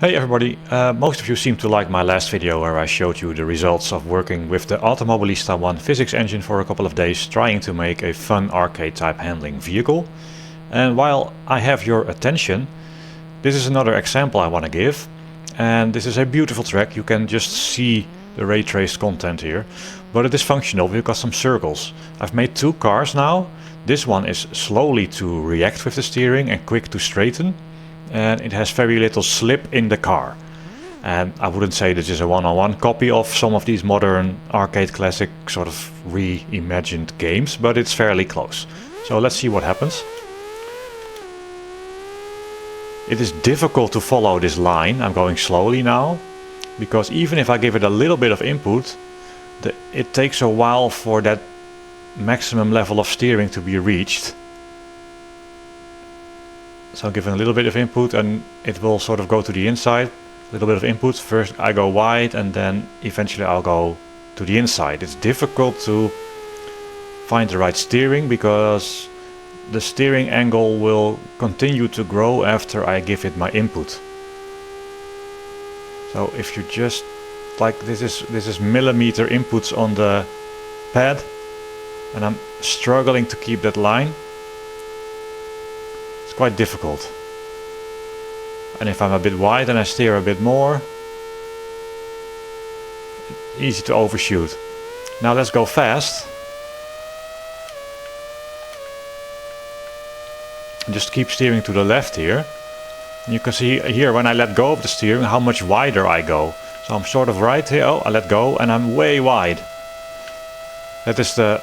Hey everybody, most of you seem to like my last video where I showed you the results of working with the Automobilista 1 physics engine for a couple of days trying to make a fun arcade type handling vehicle. And while I have your attention, this is another example I want to give. And this is a beautiful track, you can just see the ray traced content here. But it is functional, we've got some circles. I've made two cars now. This one is slowly to react with the steering and quick to straighten. And it has very little slip in the car. And I wouldn't say this is a one-on-one copy of some of these modern arcade classic sort of reimagined games, but it's fairly close. So let's see what happens. It is difficult to follow this line. I'm going slowly now, because even if I give it a little bit of input, it takes a while for that maximum level of steering to be reached. So I'm giving a little bit of input and it will sort of go to the inside. A little bit of input. First I go wide and then eventually I'll go to the inside. It's difficult to find the right steering because the steering angle will continue to grow after I give it my input. So if you just like this is millimeter inputs on the pad and I'm struggling to keep that line. It's quite difficult. And if I'm a bit wide and I steer a bit more, easy to overshoot. Now let's go fast. Just keep steering to the left here. And you can see here when I let go of the steering how much wider I go. So I'm sort of right here, oh, I let go and I'm way wide. That is the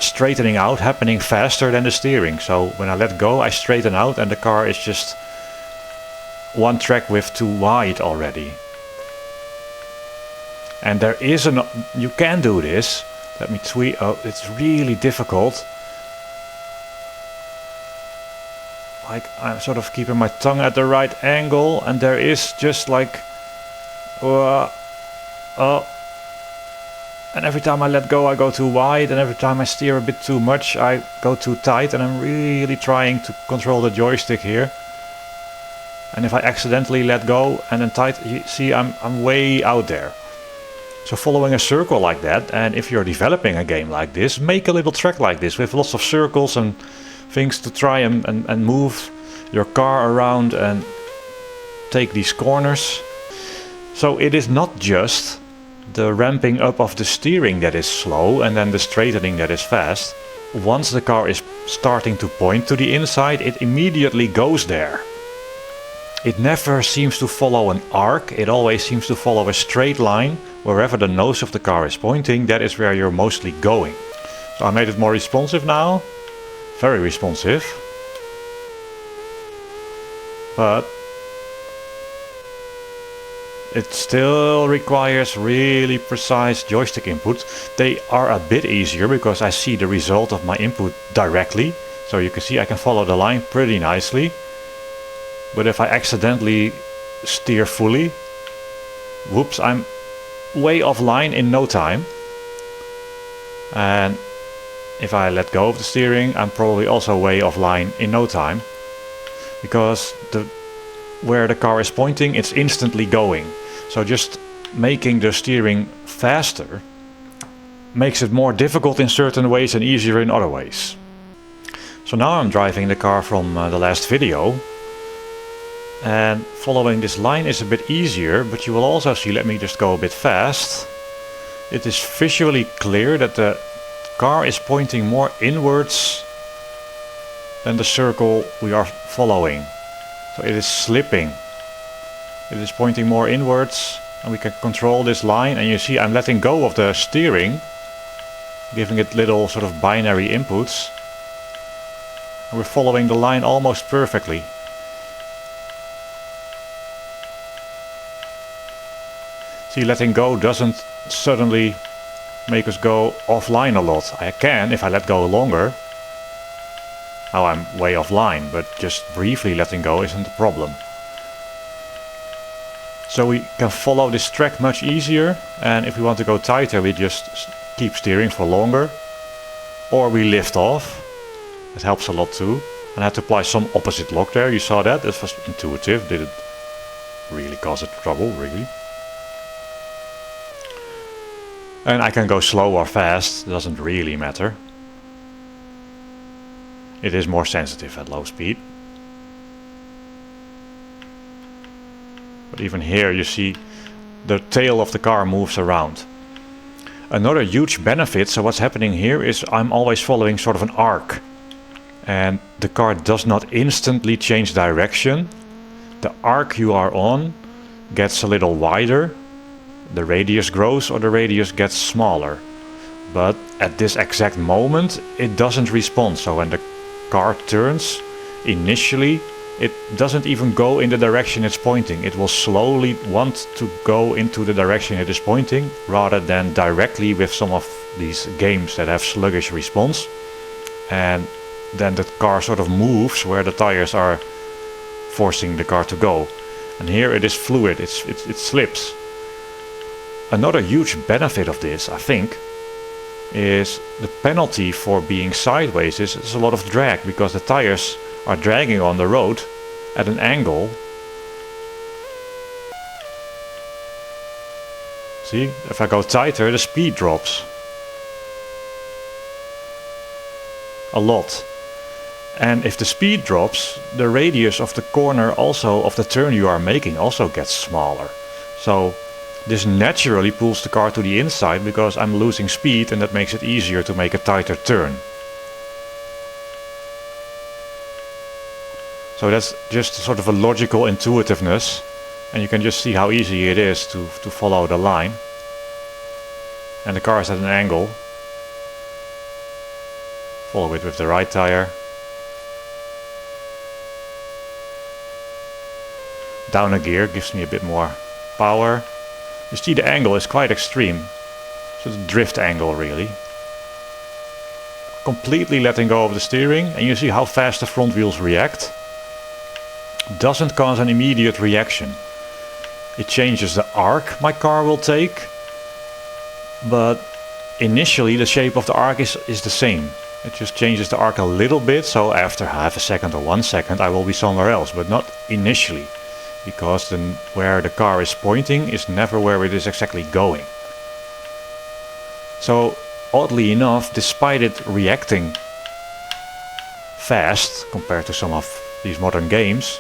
straightening out happening faster than the steering. So when I let go I straighten out and the car is just one track width too wide already. And there is you can do this. Let me tweak. Oh, it's really difficult. Like I'm sort of keeping my tongue at the right angle and there is just like and every time I let go I go too wide, and every time I steer a bit too much I go too tight, and I'm really trying to control the joystick here. And if I accidentally let go and then tight, you see I'm way out there. So following a circle like that, and if you're developing a game like this, make a little track like this with lots of circles and things to try and move your car around and take these corners. So it is not just the ramping up of the steering that is slow and then the straightening that is fast. Once the car is starting to point to the inside, it immediately goes there. It never seems to follow an arc, it always seems to follow a straight line. Wherever the nose of the car is pointing, that is where you're mostly going. So I made it more responsive now. Very responsive. But it still requires really precise joystick input. They are a bit easier because I see the result of my input directly. So you can see I can follow the line pretty nicely. But if I accidentally steer fully, whoops, I'm way offline in no time. And if I let go of the steering, I'm probably also way offline in no time. Because where the car is pointing, it's instantly going. So just making the steering faster makes it more difficult in certain ways and easier in other ways. So now I'm driving the car from the last video. And following this line is a bit easier, but you will also see, let me just go a bit fast. It is visually clear that the car is pointing more inwards than the circle we are following. So it is slipping. It is pointing more inwards and we can control this line, and you see I'm letting go of the steering, giving it little sort of binary inputs. And we're following the line almost perfectly. See, letting go doesn't suddenly make us go offline a lot. I can if I let go longer. Now I'm way offline, but just briefly letting go isn't a problem. So we can follow this track much easier, and if we want to go tighter we just keep steering for longer. Or we lift off. It helps a lot too. And I had to apply some opposite lock there, you saw that, it was intuitive, did it really cause it trouble, really. And I can go slow or fast, doesn't really matter. It is more sensitive at low speed. But even here you see the tail of the car moves around. Another huge benefit, so what's happening here is I'm always following sort of an arc. And the car does not instantly change direction. The arc you are on gets a little wider. The radius grows or the radius gets smaller. But at this exact moment it doesn't respond. So when the car turns, initially it doesn't even go in the direction it's pointing. It will slowly want to go into the direction it is pointing, rather than directly with some of these games that have sluggish response. And then the car sort of moves where the tires are forcing the car to go. And here it is fluid, it slips. Another huge benefit of this, I think, is the penalty for being sideways is a lot of drag, because the tires are dragging on the road at an angle. See, if I go tighter, the speed drops a lot. And if the speed drops, the radius of the corner also of the turn you are making also gets smaller. So this naturally pulls the car to the inside because I'm losing speed, and that makes it easier to make a tighter turn. So that's just sort of a logical intuitiveness, and you can just see how easy it is to follow the line. And the car is at an angle. Follow it with the right tire. Down a gear gives me a bit more power. You see the angle is quite extreme. So it's a drift angle really. Completely letting go of the steering, and you see how fast the front wheels react. Doesn't cause an immediate reaction. It changes the arc my car will take, but initially the shape of the arc is the same. It just changes the arc a little bit, so after half a second or 1 second I will be somewhere else, but not initially, because where the car is pointing is never where it is exactly going. So oddly enough, despite it reacting fast compared to some of these modern games,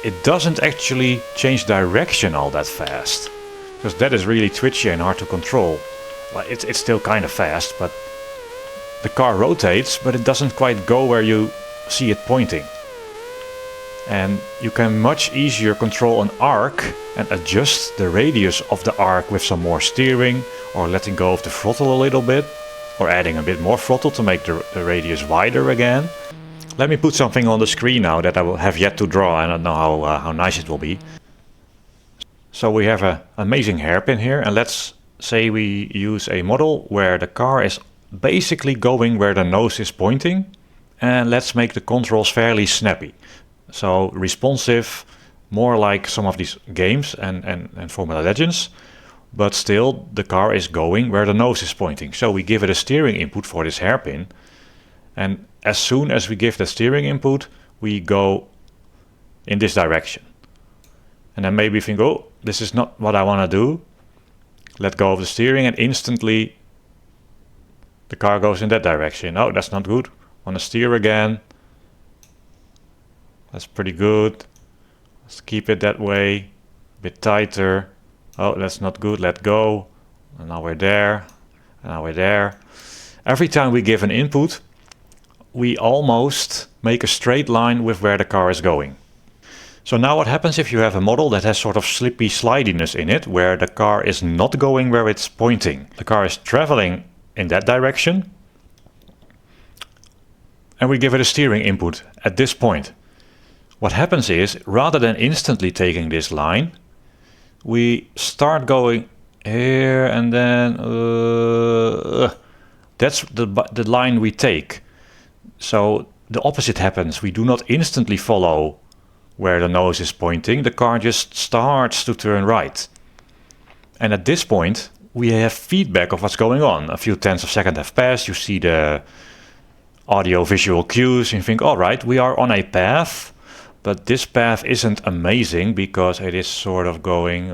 it doesn't actually change direction all that fast, because that is really twitchy and hard to control. Well, it's still kind of fast, but the car rotates, but it doesn't quite go where you see it pointing. And you can much easier control an arc and adjust the radius of the arc with some more steering, or letting go of the throttle a little bit, or adding a bit more throttle to make the radius wider again. Let me put something on the screen now that I will have yet to draw. I don't know how nice it will be. So we have an amazing hairpin here, and let's say we use a model where the car is basically going where the nose is pointing, and let's make the controls fairly snappy. So responsive, more like some of these games and Formula Legends, but still the car is going where the nose is pointing. So we give it a steering input for this hairpin, and as soon as we give the steering input, we go in this direction. And then maybe think, oh, this is not what I want to do. Let go of the steering, and instantly the car goes in that direction. Oh, that's not good. Want to steer again. That's pretty good. Let's keep it that way. A bit tighter. Oh, that's not good. Let go. And now we're there. And now we're there. Every time we give an input, we almost make a straight line with where the car is going. So now what happens if you have a model that has sort of slippy slidiness in it, where the car is not going where it's pointing. The car is traveling in that direction, and we give it a steering input at this point. What happens is, rather than instantly taking this line, we start going here, and then that's the line we take. So the opposite happens. We do not instantly follow where the nose is pointing. The car just starts to turn right. And at this point, we have feedback of what's going on. A few tenths of a second have passed. You see the audio visual cues and you think, all right, we are on a path, but this path isn't amazing because it is sort of going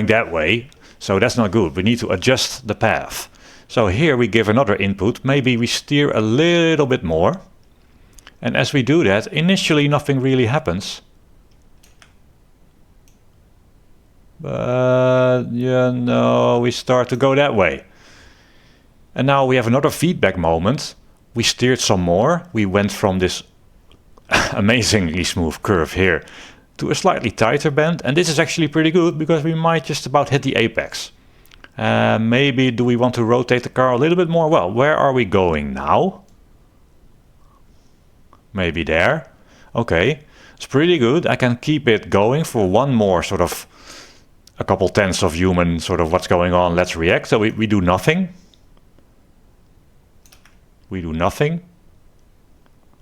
that way. So that's not good. We need to adjust the path. So here we give another input. Maybe we steer a little bit more. And as we do that, initially nothing really happens. But we start to go that way. And now we have another feedback moment. We steered some more. We went from this amazingly smooth curve here to a slightly tighter bend. And this is actually pretty good because we might just about hit the apex. Maybe do we want to rotate the car a little bit more? Well, where are we going now? Maybe there. Okay, it's pretty good. I can keep it going for one more sort of a couple tenths of human sort of what's going on, let's react. So we do nothing. We do nothing.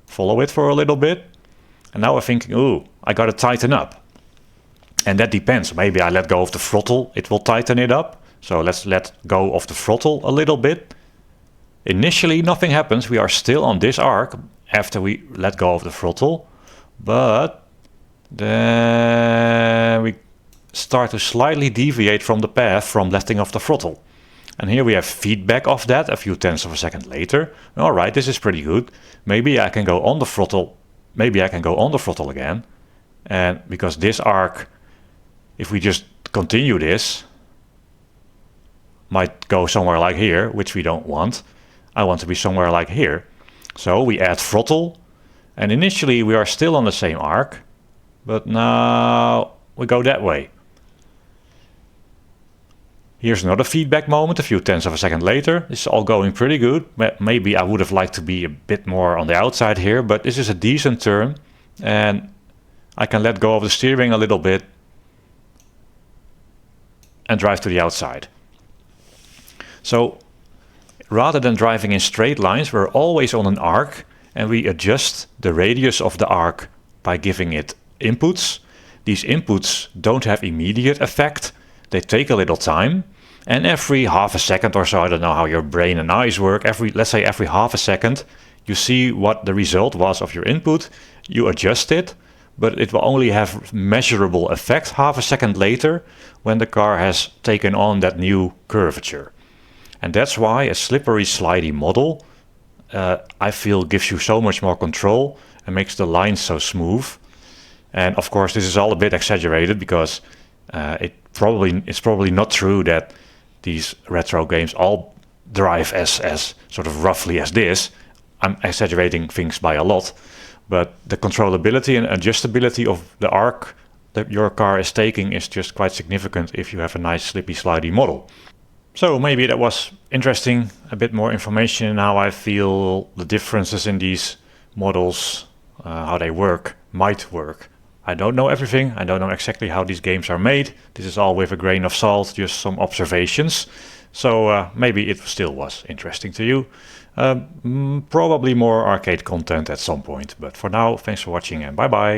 Follow it for a little bit. And now we're thinking, ooh, I gotta tighten up. And that depends. Maybe I let go of the throttle, it will tighten it up. So let's let go of the throttle a little bit. Initially nothing happens. We are still on this arc after we let go of the throttle. But then we start to slightly deviate from the path from letting off the throttle. And here we have feedback of that a few tenths of a second later. All right, this is pretty good. Maybe I can go on the throttle. Maybe I can go on the throttle again. And because this arc, if we just continue this, might go somewhere like here, which we don't want. I want to be somewhere like here. So we add throttle. And initially we are still on the same arc. But now we go that way. Here's another feedback moment a few tenths of a second later. This is all going pretty good. Maybe I would have liked to be a bit more on the outside here, but this is a decent turn. And I can let go of the steering a little bit and drive to the outside. So rather than driving in straight lines, we're always on an arc and we adjust the radius of the arc by giving it inputs. These inputs don't have immediate effect. They take a little time, and every half a second or so, I don't know how your brain and eyes work, let's say every half a second, you see what the result was of your input, you adjust it, but it will only have measurable effect half a second later when the car has taken on that new curvature. And that's why a slippery, slidey model, I feel, gives you so much more control and makes the lines so smooth. And of course, this is all a bit exaggerated because it's probably not true that these retro games all drive as sort of roughly as this. I'm exaggerating things by a lot, but the controllability and adjustability of the arc that your car is taking is just quite significant if you have a nice slippy slidey model. So maybe that was interesting, a bit more information in how I feel the differences in these models, how they might work. I don't know everything. I don't know exactly how these games are made. This is all with a grain of salt, just some observations. So maybe it still was interesting to you. Probably more arcade content at some point. But for now, thanks for watching and bye bye.